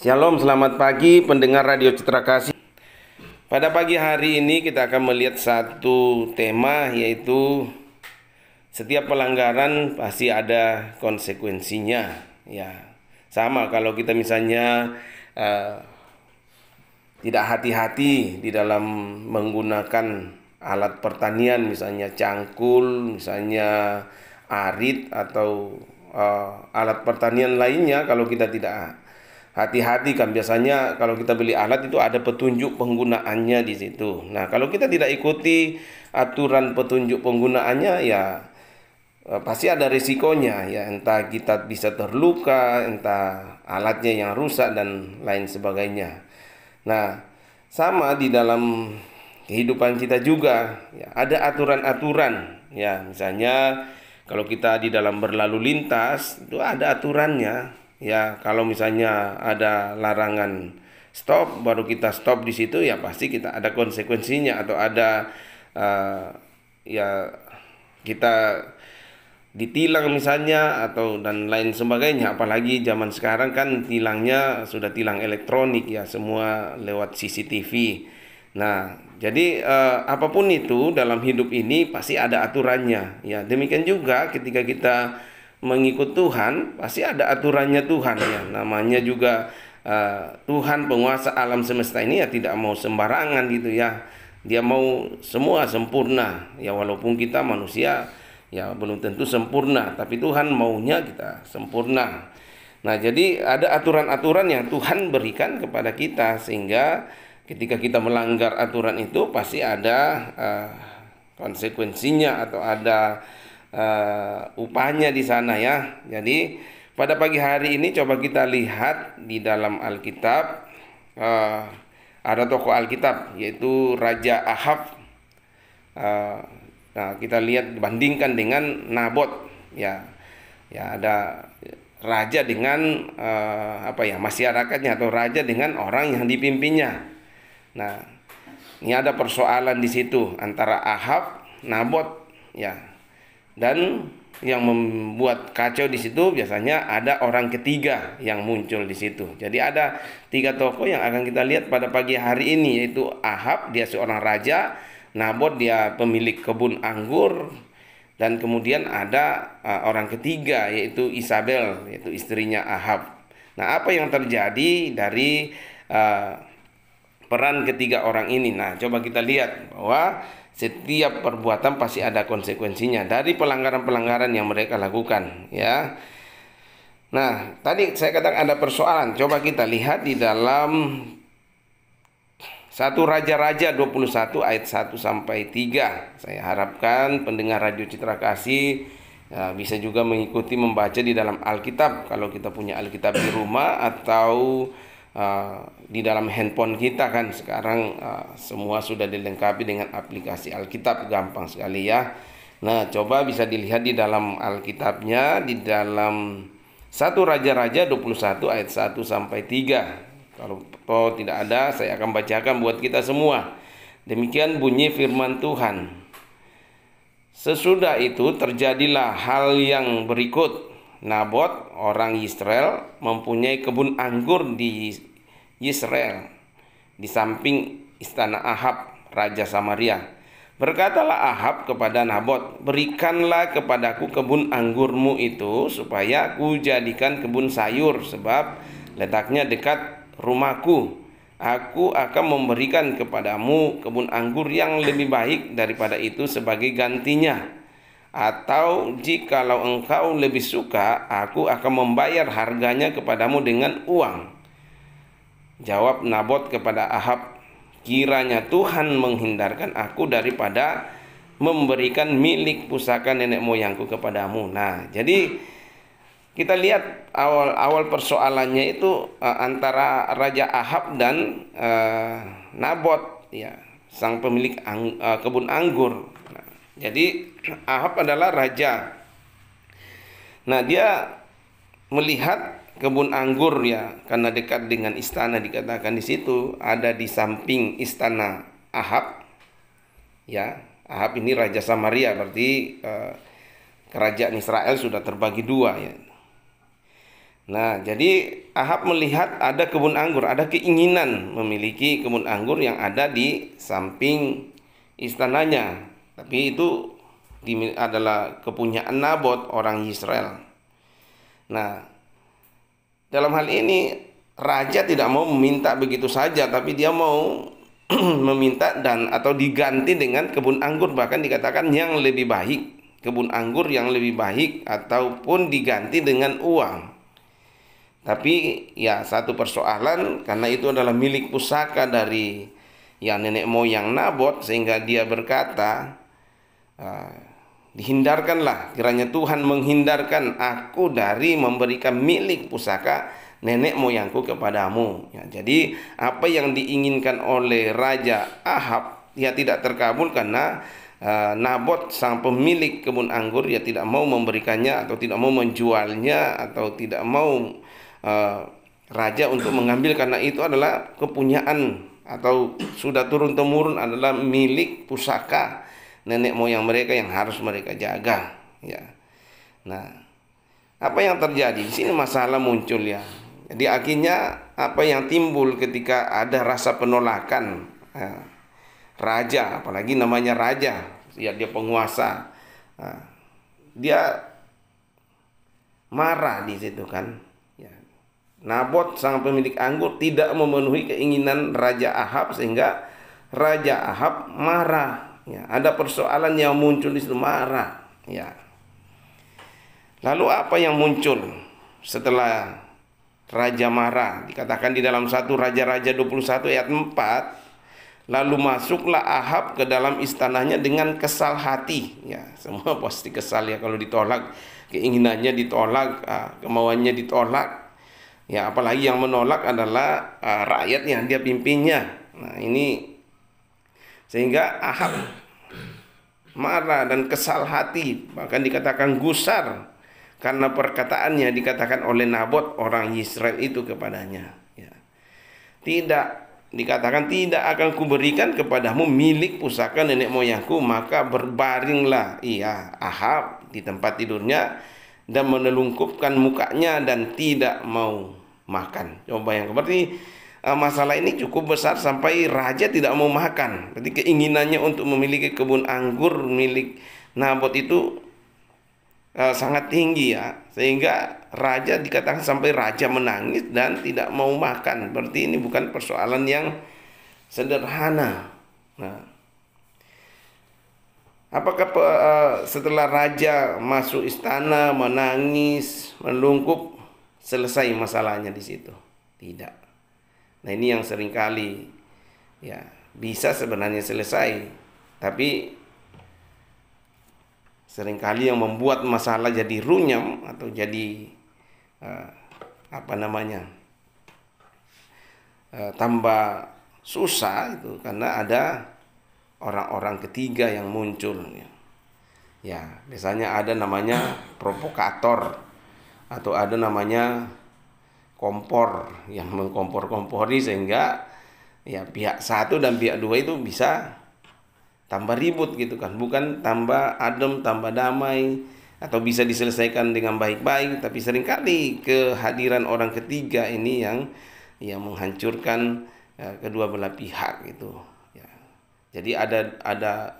Shalom, selamat pagi pendengar Radio Citra Kasih. Pada pagi hari ini kita akan melihat satu tema, yaitu setiap pelanggaran pasti ada konsekuensinya. Ya, sama kalau kita misalnya tidak hati-hati di dalam menggunakan alat pertanian, misalnya cangkul, misalnya arit atau alat pertanian lainnya. Kalau kita tidak hati-hati, kan biasanya kalau kita beli alat itu ada petunjuk penggunaannya di situ. Nah, kalau kita tidak ikuti aturan petunjuk penggunaannya, ya pasti ada risikonya, ya entah kita bisa terluka, entah alatnya yang rusak dan lain sebagainya. Nah, sama di dalam kehidupan kita juga, ya, ada aturan-aturan. Ya, misalnya kalau kita di dalam berlalu lintas itu ada aturannya. Ya, kalau misalnya ada larangan stop, baru kita stop di situ, ya pasti kita ada konsekuensinya, atau ada ya kita ditilang misalnya, atau dan lain sebagainya. Apalagi zaman sekarang kan tilangnya sudah tilang elektronik, ya semua lewat CCTV. Nah, jadi apapun itu dalam hidup ini pasti ada aturannya. Ya, demikian juga ketika kita mengikut Tuhan, pasti ada aturannya Tuhan, ya. Namanya juga Tuhan penguasa alam semesta ini, ya tidak mau sembarangan gitu, ya. Dia mau semua sempurna, ya, walaupun kita manusia ya belum tentu sempurna, tapi Tuhan maunya kita sempurna. Nah, jadi ada aturan-aturan yang Tuhan berikan kepada kita, sehingga ketika kita melanggar aturan itu pasti ada konsekuensinya, atau ada upahnya di sana, ya. Jadi pada pagi hari ini coba kita lihat di dalam Alkitab, ada tokoh Alkitab yaitu Raja Ahab. Nah, kita lihat bandingkan dengan Nabot, ya. Ya, ada raja dengan masyarakatnya, atau raja dengan orang yang dipimpinnya. Nah, ini ada persoalan di situ antara Ahab, Nabot, ya. Dan yang membuat kacau di situ biasanya ada orang ketiga yang muncul di situ. Jadi ada tiga tokoh yang akan kita lihat pada pagi hari ini, yaitu Ahab, dia seorang raja; Nabot, dia pemilik kebun anggur; dan kemudian ada orang ketiga, yaitu Isabel, yaitu istrinya Ahab. Nah, apa yang terjadi dari peran ketiga orang ini? Nah, coba kita lihat bahwa setiap perbuatan pasti ada konsekuensinya dari pelanggaran-pelanggaran yang mereka lakukan, ya. Nah, tadi saya katakan ada persoalan. Coba kita lihat di dalam 1 Raja-Raja 21 ayat 1 sampai 3. Saya harapkan pendengar Radio Citra Kasih bisa juga mengikuti membaca di dalam Alkitab. Kalau kita punya Alkitab di rumah, atau di dalam handphone kita, kan sekarang semua sudah dilengkapi dengan aplikasi Alkitab, gampang sekali, ya. Nah, coba bisa dilihat di dalam Alkitabnya, di dalam 1 Raja-Raja 21 ayat 1 sampai 3. Kalau tidak ada, saya akan bacakan buat kita semua. Demikian bunyi firman Tuhan. Sesudah itu terjadilah hal yang berikut. Nabot, orang Israel, mempunyai kebun anggur di Israel, di samping istana Ahab, raja Samaria. Berkatalah Ahab kepada Nabot, "Berikanlah kepadaku kebun anggurmu itu, supaya aku jadikan kebun sayur, sebab letaknya dekat rumahku. Aku akan memberikan kepadamu kebun anggur yang lebih baik daripada itu sebagai gantinya. Atau jikalau engkau lebih suka, aku akan membayar harganya kepadamu dengan uang." Jawab Nabot kepada Ahab, "Kiranya Tuhan menghindarkan aku daripada memberikan milik pusaka nenek moyangku kepadamu." Nah, jadi kita lihat awal persoalannya itu antara Raja Ahab dan Nabot, ya, sang pemilik kebun anggur. Nah, jadi Ahab adalah raja. Nah, dia melihat kebun anggur, ya, karena dekat dengan istana, dikatakan di situ ada di samping istana Ahab, ya. Ahab ini raja Samaria, berarti kerajaan Israel sudah terbagi dua, ya. Nah, jadi Ahab melihat ada kebun anggur, ada keinginan memiliki kebun anggur yang ada di samping istananya. Tapi itu adalah kepunyaan Nabot, orang Israel. Nah, dalam hal ini raja tidak mau meminta begitu saja, tapi dia mau meminta dan atau diganti dengan kebun anggur, bahkan dikatakan yang lebih baik, kebun anggur yang lebih baik, ataupun diganti dengan uang. Tapi ya satu persoalan, karena itu adalah milik pusaka dari ya nenek moyang Nabot, sehingga dia berkata, dihindarkanlah, kiranya Tuhan menghindarkan aku dari memberikan milik pusaka nenek moyangku kepadamu. Ya, jadi apa yang diinginkan oleh Raja Ahab ya tidak terkabul, karena Nabot sang pemilik kebun anggur ya tidak mau memberikannya, atau tidak mau menjualnya, atau tidak mau raja untuk mengambil, karena itu adalah kepunyaan atau sudah turun temurun, adalah milik pusaka nenek moyang mereka yang harus mereka jaga. Ya. Nah, apa yang terjadi di sini, masalah muncul ya. Jadi akhirnya apa yang timbul ketika ada rasa penolakan raja, apalagi namanya raja, ya dia penguasa, dia marah di situ kan. Nabot sang pemilik anggur tidak memenuhi keinginan Raja Ahab, sehingga Raja Ahab marah. Ya, ada persoalan yang muncul di situ, marah. Ya. Lalu apa yang muncul setelah raja marah? Dikatakan di dalam 1 Raja-Raja 21 ayat 4, lalu masuklah Ahab ke dalam istananya dengan kesal hati. Ya, semua pasti kesal ya kalau ditolak, keinginannya ditolak, kemauannya ditolak. Ya, apalagi yang menolak adalah rakyat yang dia pimpinnya. Nah, ini sehingga Ahab marah dan kesal hati, bahkan dikatakan gusar karena perkataannya dikatakan oleh Nabot orang Israel itu kepadanya. Ya. Tidak, dikatakan tidak akan kuberikan kepadamu milik pusaka nenek moyangku. Maka berbaringlah Ahab di tempat tidurnya dan menelungkupkan mukanya dan tidak mau makan. Coba yang berarti masalah ini cukup besar sampai raja tidak mau makan. Berarti keinginannya untuk memiliki kebun anggur milik Nabot itu sangat tinggi ya, sehingga raja dikatakan sampai raja menangis dan tidak mau makan. Berarti ini bukan persoalan yang sederhana. Nah, apakah setelah raja masuk istana menangis, melungkup, selesai masalahnya di situ? Tidak. Nah, ini yang seringkali ya bisa sebenarnya selesai, tapi seringkali yang membuat masalah jadi runyam atau jadi tambah susah itu karena ada orang-orang ketiga yang muncul. Ya, biasanya ada namanya provokator, atau ada namanya kompor yang mengkompor-kompori, sehingga ya pihak satu dan pihak dua itu bisa tambah ribut gitu kan, bukan tambah adem, tambah damai, atau bisa diselesaikan dengan baik-baik. Tapi seringkali kehadiran orang ketiga ini yang menghancurkan kedua belah pihak itu. Ya. Jadi ada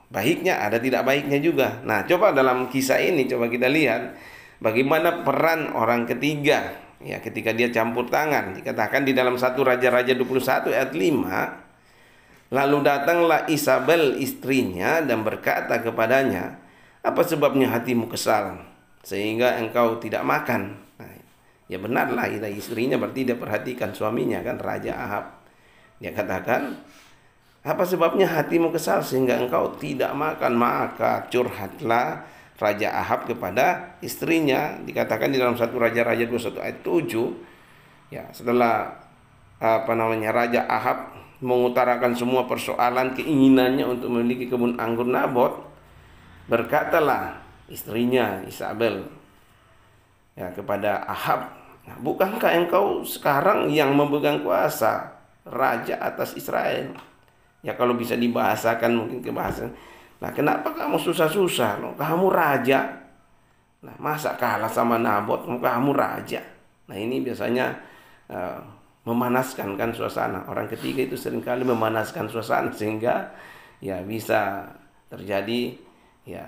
baiknya, ada tidak baiknya juga. Nah, coba dalam kisah ini coba kita lihat bagaimana peran orang ketiga ya ketika dia campur tangan. Dikatakan di dalam 1 Raja-Raja 21 ayat 5, lalu datanglah Isabel istrinya dan berkata kepadanya, apa sebabnya hatimu kesal sehingga engkau tidak makan? Nah, ya benarlah istrinya, berarti dia perhatikan suaminya kan, Raja Ahab. Dia katakan, apa sebabnya hatimu kesal sehingga engkau tidak makan? Maka curhatlah Raja Ahab kepada istrinya. Dikatakan di dalam 1 Raja-Raja 21 ayat 7, ya, setelah Raja Ahab mengutarakan semua persoalan keinginannya untuk memiliki kebun anggur Nabot, berkatalah istrinya Isabel ya kepada Ahab, nah, bukankah engkau sekarang yang memegang kuasa raja atas Israel? Ya, kalau bisa dibahasakan mungkin ke bahasa, nah kenapa kamu susah-susah? Kamu raja, Nah, masa kalah sama Nabot, kamu raja. Nah, ini biasanya uh, memanaskan kan suasana. Orang ketiga itu seringkali memanaskan suasana sehingga ya bisa terjadi ya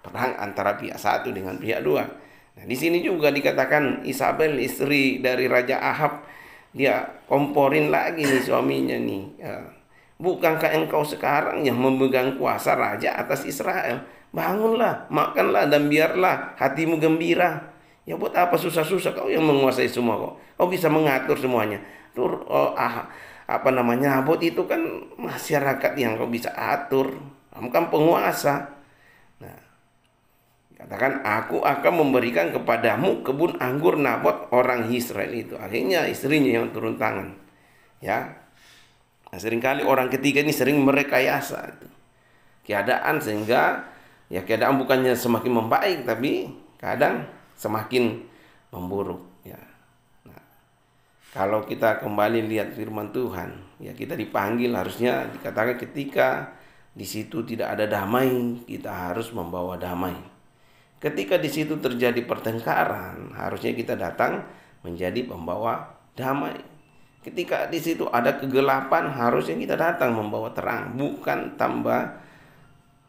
perang antara pihak satu dengan pihak dua. Nah, di sini juga dikatakan Isabel istri dari Raja Ahab, dia komporin lagi nih suaminya nih. Bukankah engkau sekarang yang memegang kuasa raja atas Israel? Bangunlah, makanlah dan biarlah hatimu gembira. Ya buat apa susah-susah, kau yang menguasai semua kok. Kau bisa mengatur semuanya. Tur apa namanya? Nabot itu kan masyarakat yang kau bisa atur. Kamu kan penguasa. Nah, katakan aku akan memberikan kepadamu kebun anggur Nabot orang Israel itu. Akhirnya istrinya yang turun tangan. Ya. Nah, seringkali orang ketiga ini sering merekayasa keadaan sehingga ya keadaan bukannya semakin membaik tapi kadang semakin memburuk ya. Nah, kalau kita kembali lihat firman Tuhan, ya kita dipanggil harusnya dikatakan ketika di situ tidak ada damai, kita harus membawa damai. Ketika di situ terjadi pertengkaran, harusnya kita datang menjadi pembawa damai. Ketika di situ ada kegelapan, harusnya kita datang membawa terang, bukan tambah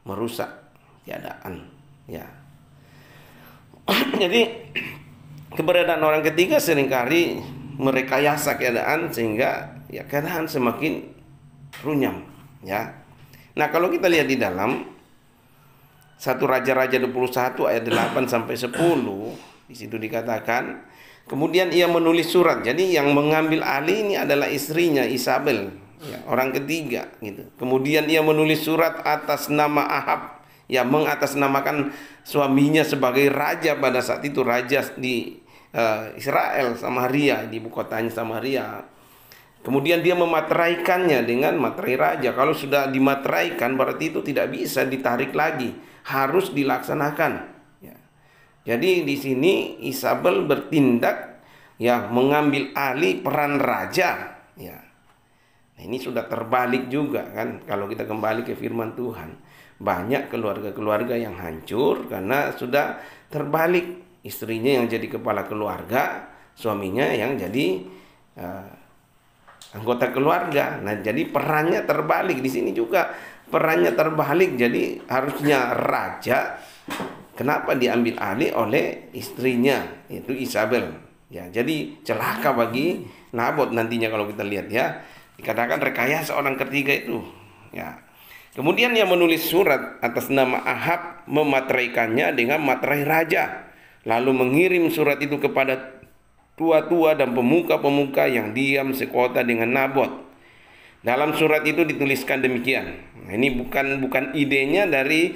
merusak keadaan. Ya. Jadi keberadaan orang ketiga seringkali merekayasa keadaan sehingga ya keadaan semakin runyam. Ya. Nah, kalau kita lihat di dalam 1 Raja-Raja 21 ayat 8 sampai 10, di situ dikatakan, kemudian ia menulis surat. Jadi yang mengambil alih ini adalah istrinya Isabel, ya, orang ketiga gitu. Kemudian ia menulis surat atas nama Ahab, ya mengatasnamakan suaminya sebagai raja pada saat itu, raja di Israel, Samaria, di ibu kotanya Samaria. Kemudian dia memateraikannya dengan materai raja. Kalau sudah dimateraikan berarti itu tidak bisa ditarik lagi, harus dilaksanakan. Ya. Jadi di sini Isabel bertindak ya mengambil alih peran raja. Ya. Nah, ini sudah terbalik juga kan kalau kita kembali ke firman Tuhan. Banyak keluarga-keluarga yang hancur karena sudah terbalik. Istrinya yang jadi kepala keluarga, suaminya yang jadi anggota keluarga. Nah, jadi perannya terbalik di sini juga. Perannya terbalik. Jadi harusnya raja, kenapa diambil alih oleh istrinya, yaitu Isabel. Ya, jadi celaka bagi Nabot nantinya kalau kita lihat ya. Dikatakan rekayasa orang ketiga itu. Ya. Kemudian ia menulis surat atas nama Ahab, memateraikannya dengan materai raja. Lalu mengirim surat itu kepada tua-tua dan pemuka-pemuka yang diam sekota dengan Nabot. Dalam surat itu dituliskan demikian. Nah, ini bukan idenya dari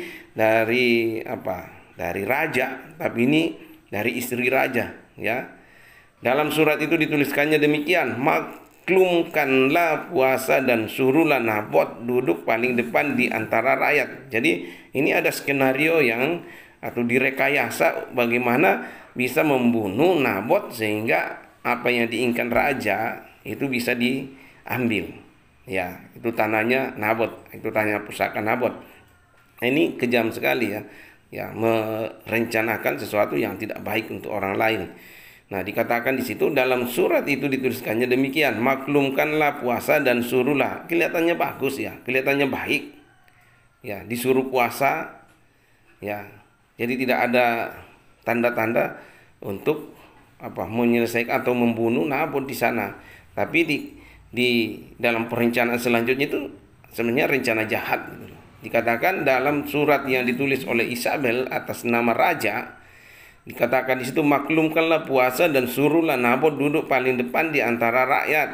raja, tapi ini dari istri raja, ya. Dalam surat itu dituliskannya demikian, maklumkanlah puasa dan suruhlah Nabot duduk paling depan di antara rakyat. Jadi ini ada skenario yang atau direkayasa bagaimana bisa membunuh Nabot sehingga apa yang diinginkan raja itu bisa diambil. Ya, itu tanahnya Nabot, itu tanah pusaka Nabot. Nah, ini kejam sekali ya. Ya, merencanakan sesuatu yang tidak baik untuk orang lain. Nah, dikatakan di situ dalam surat itu dituliskannya demikian, maklumkanlah puasa dan suruhlah. Kelihatannya bagus ya, kelihatannya baik. Ya, disuruh puasa. Ya. Jadi tidak ada tanda-tanda untuk menyelesaikan atau membunuh Nabot di sana. Tapi di dalam perencanaan selanjutnya itu sebenarnya rencana jahat gitu. Dikatakan dalam surat yang ditulis oleh Isabel atas nama raja, dikatakan di situ maklumkanlah puasa dan suruhlah Nabot duduk paling depan di antara rakyat.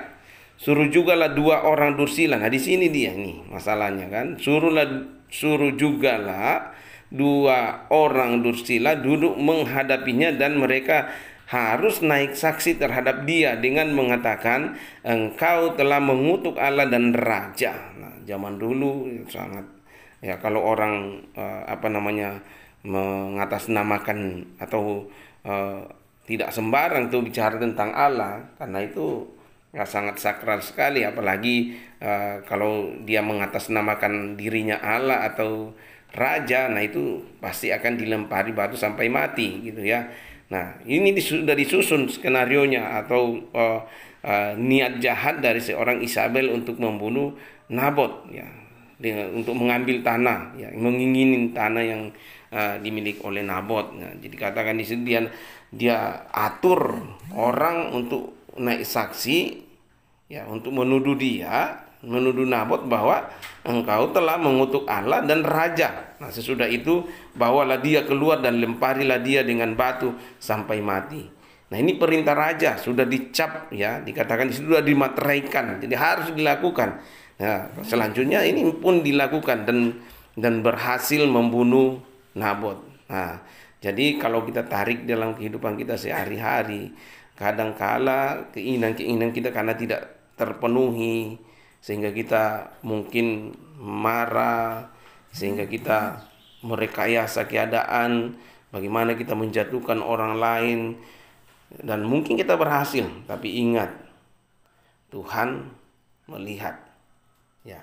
Suruh jugalah 2 orang dursila. Nah, di sini dia nih masalahnya kan. Suruh jugalah 2 orang dursila duduk menghadapinya dan mereka harus naik saksi terhadap dia dengan mengatakan engkau telah mengutuk Allah dan raja. Nah, zaman dulu sangat ya kalau orang mengatasnamakan atau tidak sembarang tuh bicara tentang Allah, karena itu ya sangat sakral sekali, apalagi kalau dia mengatasnamakan dirinya Allah atau raja, nah itu pasti akan dilempari batu sampai mati gitu ya. Nah, ini sudah disusun skenarionya atau niat jahat dari seorang Isabel untuk membunuh Nabot ya, untuk mengambil tanah ya, menginginin tanah yang dimiliki oleh Nabot. Nah, jadi katakan di sini dia atur orang untuk naik saksi ya, untuk menuduh Nabot bahwa engkau telah mengutuk Allah dan raja. Nah, sesudah itu bawalah dia keluar dan lemparilah dia dengan batu sampai mati. Nah, ini perintah raja sudah dicap ya, dikatakan sudah dimateraikan. Jadi harus dilakukan. Nah, selanjutnya ini pun dilakukan dan berhasil membunuh Nabot. Nah, jadi kalau kita tarik dalam kehidupan kita sehari-hari, kadangkala keinginan-keinginan kita karena tidak terpenuhi, sehingga kita mungkin marah, sehingga kita merekayasa keadaan, bagaimana kita menjatuhkan orang lain, dan mungkin kita berhasil. Tapi ingat, Tuhan melihat ya.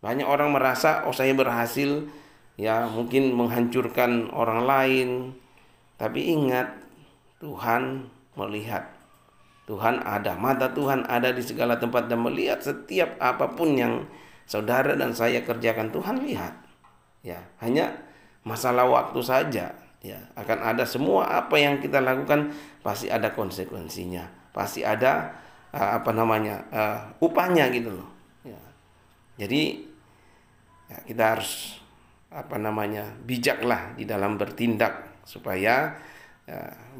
Banyak orang merasa saya berhasil ya, mungkin menghancurkan orang lain, tapi ingat, Tuhan melihat. Tuhan ada, mata Tuhan ada di segala tempat dan melihat setiap apapun yang saudara dan saya kerjakan. Tuhan lihat ya, hanya masalah waktu saja ya. Akan ada semua apa yang kita lakukan pasti ada konsekuensinya, pasti ada upahnya gitu loh ya. Jadi ya, kita harus bijaklah di dalam bertindak supaya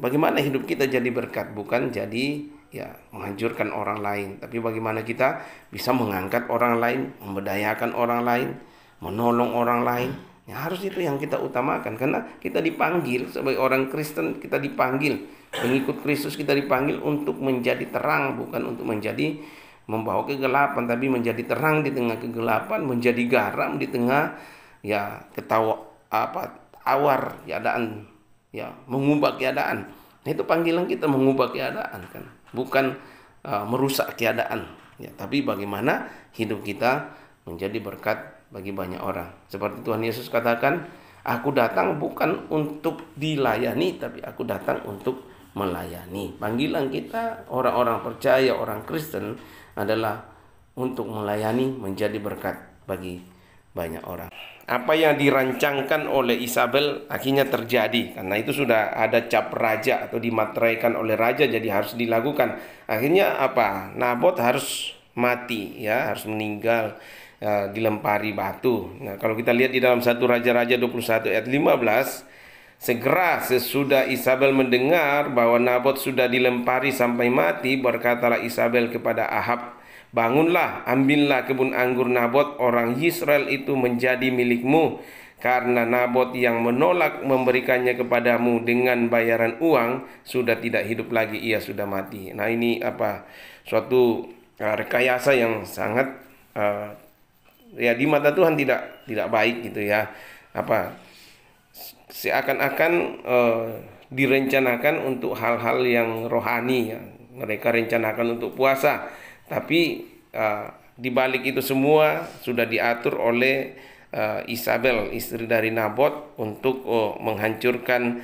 bagaimana hidup kita jadi berkat, bukan jadi ya menghancurkan orang lain, tapi bagaimana kita bisa mengangkat orang lain, memberdayakan orang lain, menolong orang lain. Ya, harus itu yang kita utamakan, karena kita dipanggil sebagai orang Kristen, kita dipanggil pengikut Kristus, kita dipanggil untuk menjadi terang, bukan untuk menjadi membawa kegelapan, tapi menjadi terang di tengah kegelapan, menjadi garam di tengah ya awar keadaan ya, mengubah keadaan. Nah, itu panggilan kita, mengubah keadaan kan, bukan merusak keadaan ya, tapi bagaimana hidup kita menjadi berkat bagi banyak orang. Seperti Tuhan Yesus katakan, aku datang bukan untuk dilayani, tapi aku datang untuk melayani. Panggilan kita orang-orang percaya, orang Kristen adalah untuk melayani, menjadi berkat bagi banyak orang. Apa yang dirancangkan oleh Isabel akhirnya terjadi, karena itu sudah ada cap raja atau dimateraikan oleh raja, jadi harus dilakukan. Akhirnya apa? Nabot harus mati ya, harus meninggal, dilempari batu. Nah, kalau kita lihat di dalam 1 Raja-Raja 21 ayat 15, segera sesudah Isabel mendengar bahwa Nabot sudah dilempari sampai mati, berkatalah Isabel kepada Ahab, bangunlah, ambillah kebun anggur Nabot orang Yisrael itu menjadi milikmu, karena Nabot yang menolak memberikannya kepadamu dengan bayaran uang sudah tidak hidup lagi, ia sudah mati. Nah, ini suatu rekayasa yang sangat ya di mata Tuhan tidak baik gitu ya. Seakan-akan direncanakan untuk hal-hal yang rohani ya. Mereka rencanakan untuk puasa, tapi di balik itu semua sudah diatur oleh Isabel, istri dari Nabot, untuk menghancurkan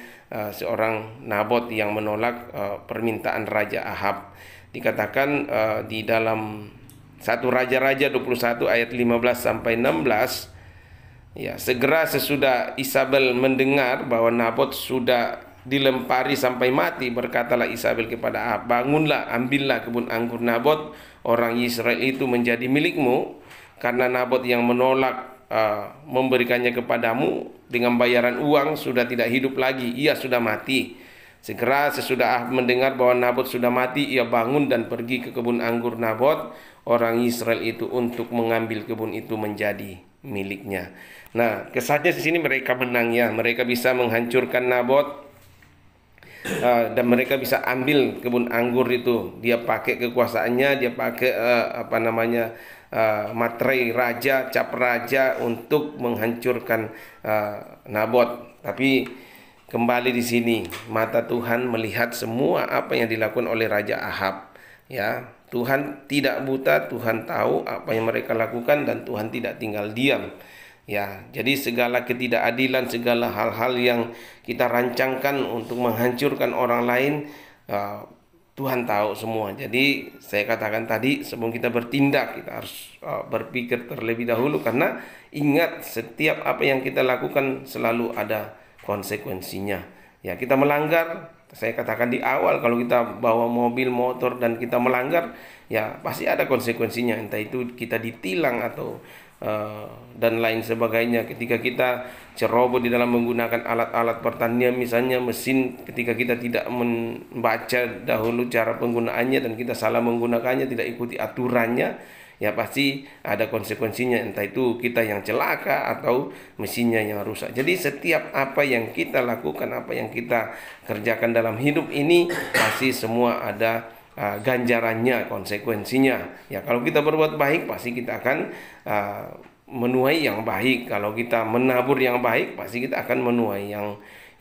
seorang Nabot yang menolak permintaan Raja Ahab. Dikatakan di dalam 1 Raja-Raja 21 ayat 15 sampai 16, ya, segera sesudah Isabel mendengar bahwa Nabot sudah dilempari sampai mati, berkatalah Isabel kepada Ahab, bangunlah, ambillah kebun anggur Nabot orang Israel itu menjadi milikmu, karena Nabot yang menolak memberikannya kepadamu dengan bayaran uang sudah tidak hidup lagi, ia sudah mati. Segera sesudah Ahab mendengar bahwa Nabot sudah mati, ia bangun dan pergi ke kebun anggur Nabot orang Israel itu untuk mengambil kebun itu menjadi miliknya. Nah, kesannya di sini mereka menang ya, mereka bisa menghancurkan Nabot dan mereka bisa ambil kebun anggur itu. Dia pakai kekuasaannya, dia pakai materai raja, cap raja untuk menghancurkan Nabot. Tapi kembali di sini, mata Tuhan melihat semua apa yang dilakukan oleh Raja Ahab. Ya, Tuhan tidak buta, Tuhan tahu apa yang mereka lakukan dan Tuhan tidak tinggal diam. Ya, jadi segala ketidakadilan, segala hal-hal yang kita rancangkan untuk menghancurkan orang lain, uh, Tuhan tahu semua. Jadi saya katakan tadi, sebelum kita bertindak, kita harus berpikir terlebih dahulu, karena ingat, setiap apa yang kita lakukan selalu ada konsekuensinya. Ya, kita melanggar, saya katakan di awal, kalau kita bawa mobil, motor dan kita melanggar, ya pasti ada konsekuensinya. Entah itu kita ditilang atau dan lain sebagainya. Ketika kita ceroboh di dalam menggunakan alat-alat pertanian, misalnya mesin, ketika kita tidak membaca dahulu cara penggunaannya dan kita salah menggunakannya, tidak ikuti aturannya, ya pasti ada konsekuensinya. Entah itu kita yang celaka atau mesinnya yang rusak. Jadi setiap apa yang kita lakukan, apa yang kita kerjakan dalam hidup ini, pasti semua ada ganjarannya, konsekuensinya. Ya, kalau kita berbuat baik, pasti kita akan menuai yang baik. Kalau kita menabur yang baik, pasti kita akan menuai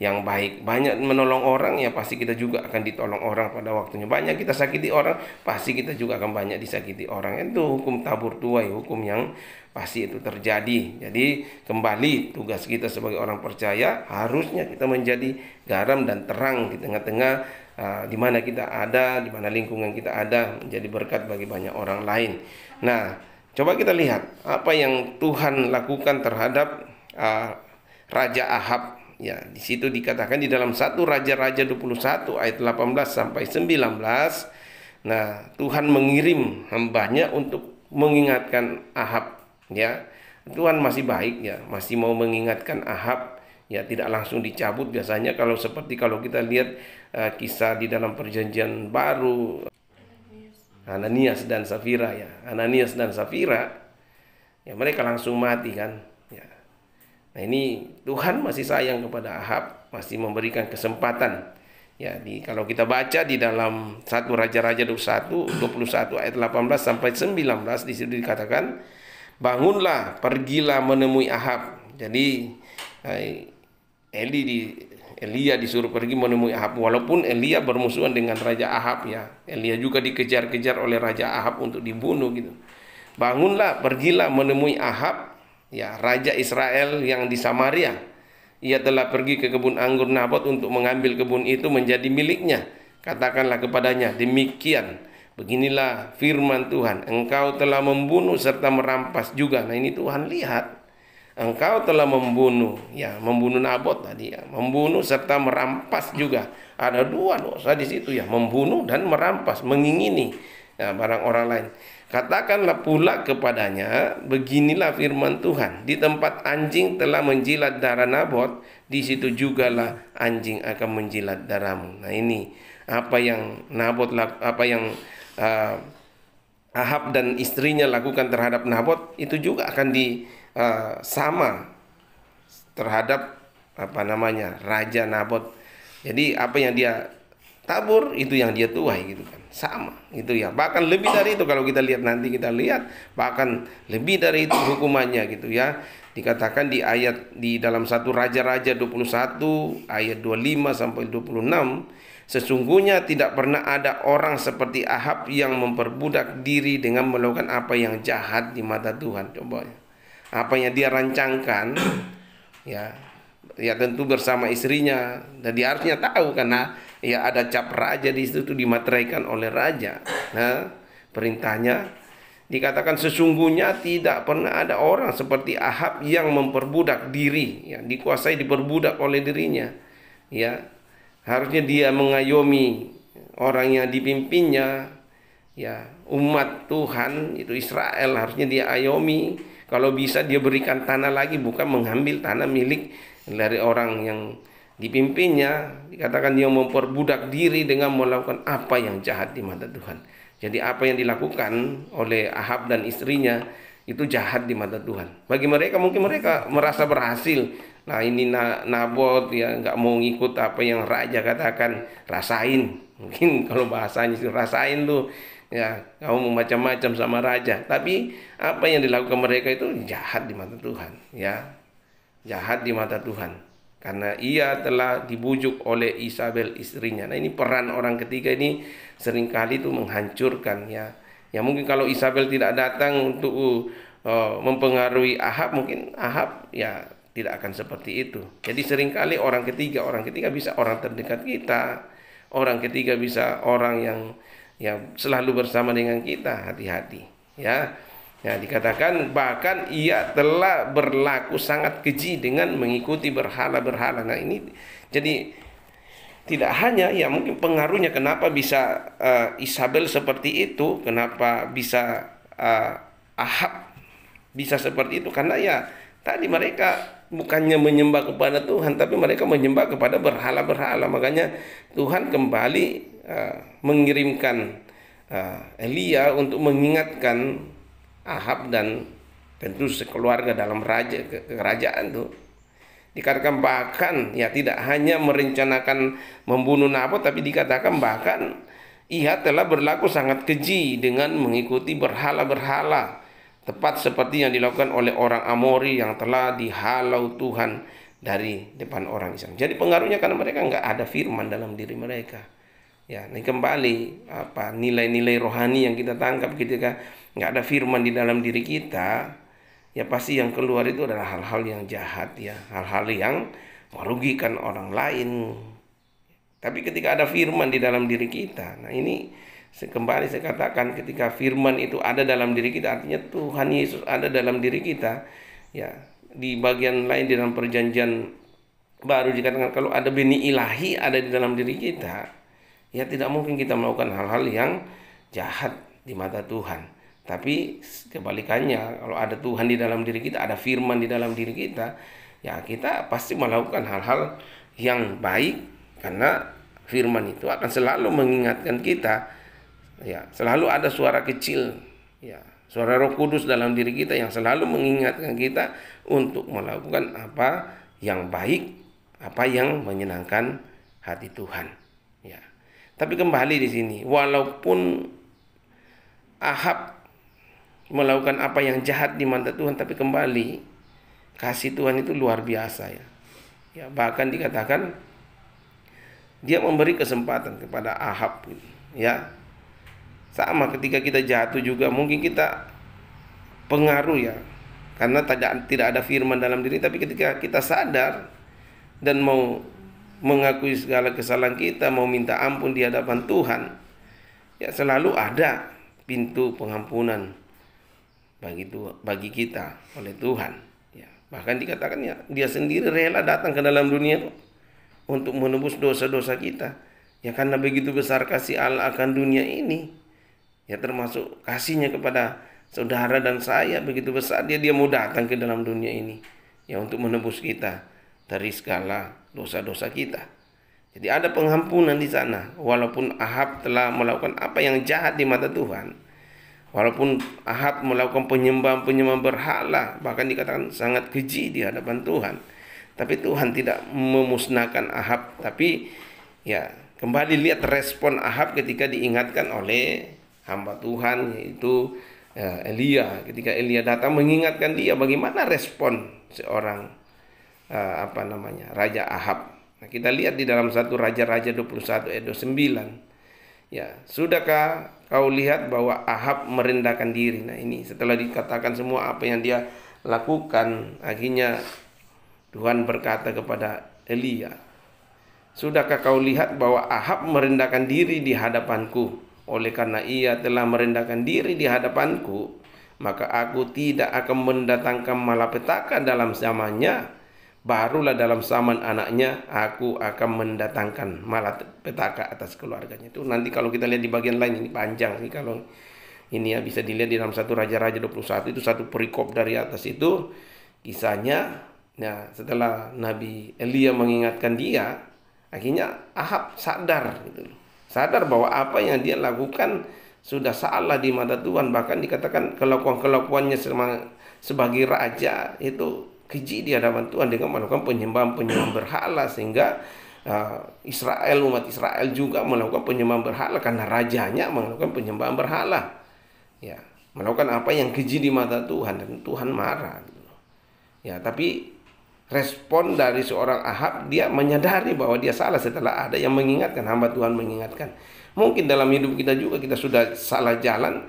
yang baik. Banyak menolong orang, ya pasti kita juga akan ditolong orang pada waktunya. Banyak kita sakiti orang, pasti kita juga akan banyak disakiti orang. Itu hukum tabur tuai, hukum yang pasti itu terjadi. Jadi kembali, tugas kita sebagai orang percaya, harusnya kita menjadi garam dan terang di tengah-tengah di mana kita ada, di mana lingkungan kita ada, menjadi berkat bagi banyak orang lain. Nah, coba kita lihat apa yang Tuhan lakukan terhadap Raja Ahab. Ya, di situ dikatakan di dalam 1 Raja-Raja 21 ayat 18 sampai 19. Nah, Tuhan mengirim hambanya untuk mengingatkan Ahab. Ya, Tuhan masih baik, ya, masih mau mengingatkan Ahab. Ya, tidak langsung dicabut. Biasanya kalau kita lihat kisah di dalam perjanjian baru, Ananias dan Safira, ya, Ananias dan Safira, ya mereka langsung mati kan. Ya. Nah, ini Tuhan masih sayang kepada Ahab, masih memberikan kesempatan. Ya, kalau kita baca di dalam 1 Raja-Raja 21 ayat 18 sampai 19, di situ dikatakan, bangunlah, pergilah menemui Ahab. Jadi Elia disuruh pergi menemui Ahab, walaupun Elia bermusuhan dengan Raja Ahab, ya. Elia juga dikejar-kejar oleh Raja Ahab untuk dibunuh gitu. Bangunlah, pergilah menemui Ahab, ya, Raja Israel yang di Samaria. Ia telah pergi ke kebun anggur Nabot untuk mengambil kebun itu menjadi miliknya. Katakanlah kepadanya, demikian, beginilah firman Tuhan, engkau telah membunuh serta merampas juga. Nah, ini Tuhan lihat, engkau telah membunuh, ya, membunuh Nabot tadi, ya, membunuh serta merampas juga. Ada dua dosa di situ, ya, membunuh dan merampas, mengingini, ya, barang orang lain. Katakanlah pula kepadanya, beginilah firman Tuhan, di tempat anjing telah menjilat darah Nabot, di situ jugalah anjing akan menjilat darahmu. Nah, ini apa yang Ahab dan istrinya lakukan terhadap Nabot, itu juga akan sama terhadap Raja Nabot. Jadi apa yang dia tabur, itu yang dia tuai gitu kan. Sama gitu, ya. Bahkan lebih dari itu, kalau kita lihat nanti, kita lihat bahkan lebih dari itu hukumannya gitu, ya. Dikatakan di dalam 1 Raja-Raja 21 ayat 25 sampai 26, sesungguhnya tidak pernah ada orang seperti Ahab yang memperbudak diri dengan melakukan apa yang jahat di mata Tuhan. Coba, apa yang dia rancangkan, ya tentu bersama istrinya, dan dia harusnya tahu, karena ya ada cap raja di situ, dimateraikan oleh raja. Nah, perintahnya dikatakan, sesungguhnya tidak pernah ada orang seperti Ahab yang memperbudak diri, ya, dikuasai, diperbudak oleh dirinya. Ya, harusnya dia mengayomi orang yang dipimpinnya, ya, umat Tuhan itu Israel, harusnya dia ayomi. Kalau bisa dia berikan tanah lagi, bukan mengambil tanah milik dari orang yang dipimpinnya. Dikatakan dia memperbudak diri dengan melakukan apa yang jahat di mata Tuhan. Jadi apa yang dilakukan oleh Ahab dan istrinya itu jahat di mata Tuhan. Bagi mereka, mungkin mereka merasa berhasil. Nah, ini Nabot, ya, nggak mau ngikut apa yang raja katakan, rasain. Mungkin kalau bahasanya sih, rasain lu. Ya, kamu macam-macam sama raja. Tapi apa yang dilakukan mereka itu jahat di mata Tuhan, ya. Jahat di mata Tuhan. Karena ia telah dibujuk oleh Isabel istrinya. Nah, ini peran orang ketiga ini seringkali itu menghancurkan, ya. Ya, mungkin kalau Isabel tidak datang untuk mempengaruhi Ahab, mungkin Ahab ya tidak akan seperti itu. Jadi seringkali orang ketiga bisa orang terdekat kita, orang ketiga bisa orang yang selalu bersama dengan kita. Hati-hati ya. Ya, dikatakan bahkan ia telah berlaku sangat keji dengan mengikuti berhala-berhala. Nah, ini jadi tidak hanya ya mungkin pengaruhnya kenapa bisa Isabel seperti itu, kenapa bisa Ahab bisa seperti itu, karena ya tadi mereka bukannya menyembah kepada Tuhan, tapi mereka menyembah kepada berhala-berhala. Makanya Tuhan kembali mengirimkan Elia untuk mengingatkan Ahab dan tentu sekeluarga dalam kerajaan tuh. Dikatakan bahkan ya tidak hanya merencanakan membunuh Nabot, tapi dikatakan bahkan ia telah berlaku sangat keji dengan mengikuti berhala-berhala, tepat seperti yang dilakukan oleh orang Amori yang telah dihalau Tuhan dari depan orang Israel. Jadi pengaruhnya karena mereka nggak ada firman dalam diri mereka. Ya, ini kembali nilai-nilai rohani yang kita tangkap ketika nggak ada firman di dalam diri kita, ya pasti yang keluar itu adalah hal-hal yang jahat ya, hal-hal yang merugikan orang lain. Tapi ketika ada firman di dalam diri kita, nah ini kembali saya katakan ketika firman itu ada dalam diri kita, artinya Tuhan Yesus ada dalam diri kita. Ya, di bagian lain di dalam perjanjian baru dikatakan kalau ada benih ilahi ada di dalam diri kita, ya tidak mungkin kita melakukan hal-hal yang jahat di mata Tuhan. Tapi kebalikannya, kalau ada Tuhan di dalam diri kita, ada firman di dalam diri kita, ya kita pasti melakukan hal-hal yang baik, karena firman itu akan selalu mengingatkan kita. Ya, selalu ada suara kecil, ya, suara Roh Kudus dalam diri kita yang selalu mengingatkan kita untuk melakukan apa yang baik, apa yang menyenangkan hati Tuhan. Ya. Tapi kembali di sini, walaupun Ahab melakukan apa yang jahat di mata Tuhan, tapi kembali kasih Tuhan itu luar biasa ya. Ya, bahkan dikatakan dia memberi kesempatan kepada Ahab ya. Sama ketika kita jatuh juga mungkin kita pengaruh ya, karena tidak ada firman dalam diri. Tapi ketika kita sadar dan mau mengakui segala kesalahan kita, mau minta ampun di hadapan Tuhan, ya selalu ada pintu pengampunan bagi kita oleh Tuhan. Ya, bahkan dikatakan ya dia sendiri rela datang ke dalam dunia itu untuk menebus dosa-dosa kita. Ya karena begitu besar kasih Allah akan dunia ini, ya termasuk kasihnya kepada saudara dan saya, begitu besar dia mau datang ke dalam dunia ini ya untuk menebus kita dari segala dosa-dosa kita. Jadi ada pengampunan di sana. Walaupun Ahab telah melakukan apa yang jahat di mata Tuhan, walaupun Ahab melakukan penyembahan berhala, bahkan dikatakan sangat keji di hadapan Tuhan, tapi Tuhan tidak memusnahkan Ahab. Tapi ya kembali lihat respon Ahab ketika diingatkan oleh hamba Tuhan, yaitu Elia. Ketika Elia datang mengingatkan dia, bagaimana respon seorang Raja Ahab. Nah, kita lihat di dalam 1 Raja-Raja 21 ayat 29. Ya, sudahkah kau lihat bahwa Ahab merendahkan diri? Nah, ini setelah dikatakan semua apa yang dia lakukan, akhirnya Tuhan berkata kepada Elia, sudahkah kau lihat bahwa Ahab merendahkan diri di hadapanku? Oleh karena ia telah merendahkan diri di hadapanku, maka aku tidak akan mendatangkan malapetaka dalam zamannya. Barulah dalam zaman anaknya aku akan mendatangkan malapetaka atas keluarganya. Itu nanti kalau kita lihat di bagian lain, ini panjang sih kalau ini ya, bisa dilihat di dalam 1 Raja-Raja 21 itu satu perikop dari atas itu kisahnya. Nah, setelah Nabi Elia mengingatkan dia, akhirnya Ahab sadar gitu. Sadar bahwa apa yang dia lakukan sudah salah di mata Tuhan. Bahkan dikatakan kelakuan-kelakuannya sebagai raja itu keji di hadapan Tuhan dengan melakukan penyembahan berhala, sehingga umat Israel juga melakukan penyembahan berhala karena rajanya melakukan penyembahan berhala. Ya, melakukan apa yang keji di mata Tuhan, dan Tuhan marah. Ya, tapi respon dari seorang Ahab, dia menyadari bahwa dia salah setelah ada yang mengingatkan, hamba Tuhan mengingatkan. Mungkin dalam hidup kita juga kita sudah salah jalan,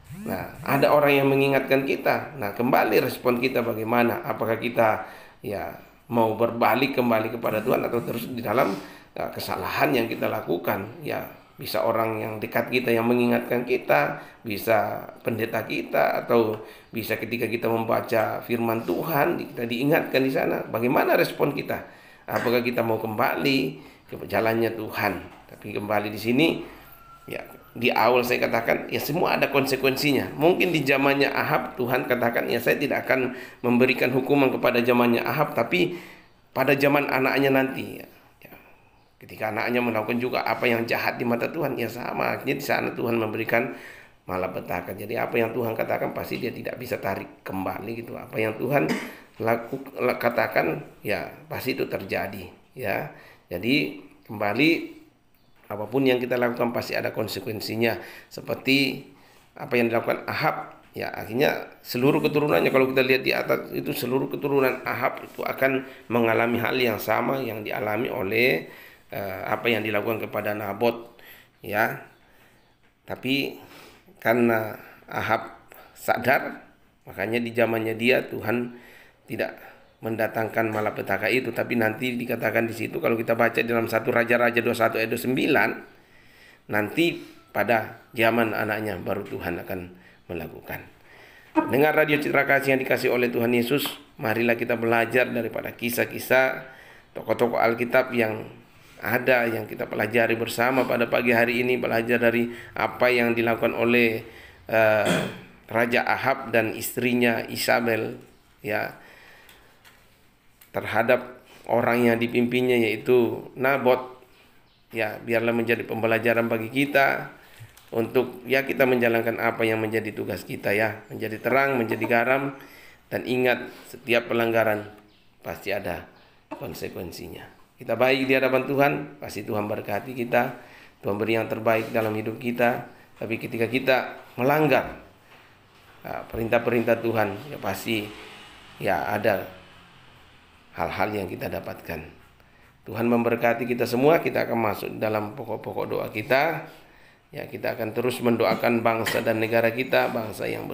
Nah, ada orang yang mengingatkan kita. Nah, kembali respon kita bagaimana? Apakah kita ya mau berbalik kembali kepada Tuhan atau terus di dalam kesalahan yang kita lakukan? Ya, bisa orang yang dekat kita yang mengingatkan kita, bisa pendeta kita, atau bisa ketika kita membaca firman Tuhan, kita diingatkan di sana. Bagaimana respon kita? Apakah kita mau kembali ke jalannya Tuhan? Tapi kembali di sini, ya di awal saya katakan ya semua ada konsekuensinya. Mungkin di zamannya Ahab Tuhan katakan ya saya tidak akan memberikan hukuman kepada zamannya Ahab, tapi pada zaman anaknya nanti ya, ketika anaknya melakukan juga apa yang jahat di mata Tuhan ya sama, akhirnya di sana Tuhan memberikan malapetaka. Jadi apa yang Tuhan katakan pasti dia tidak bisa tarik kembali gitu. Apa yang Tuhan katakan ya pasti itu terjadi ya. Jadi kembali, apapun yang kita lakukan pasti ada konsekuensinya. Seperti apa yang dilakukan Ahab, ya akhirnya seluruh keturunannya, kalau kita lihat di atas itu seluruh keturunan Ahab itu akan mengalami hal yang sama yang dialami oleh apa yang dilakukan kepada Nabot, ya. Tapi karena Ahab sadar, makanya di zamannya dia Tuhan tidak mendatangkan malapetaka itu. Tapi nanti dikatakan di situ kalau kita baca dalam 1 Raja-Raja 21 ayat 29, nanti pada zaman anaknya baru Tuhan akan melakukan. Dengar radio Citra Kasih yang dikasih oleh Tuhan Yesus, marilah kita belajar daripada kisah-kisah tokoh-tokoh Alkitab yang ada, yang kita pelajari bersama pada pagi hari ini. Belajar dari apa yang dilakukan oleh Raja Ahab dan istrinya Isabel, ya, terhadap orang yang dipimpinnya yaitu Nabot. Ya, biarlah menjadi pembelajaran bagi kita untuk ya kita menjalankan apa yang menjadi tugas kita, ya, menjadi terang, menjadi garam, dan ingat setiap pelanggaran pasti ada konsekuensinya. Kita baik di hadapan Tuhan, pasti Tuhan berkati kita, Tuhan beri yang terbaik dalam hidup kita. Tapi ketika kita melanggar perintah-perintah Tuhan, ya pasti ya ada hal-hal yang kita dapatkan. Tuhan memberkati kita semua. Kita akan masuk dalam pokok-pokok doa kita. Ya, kita akan terus mendoakan bangsa dan negara kita, bangsa yang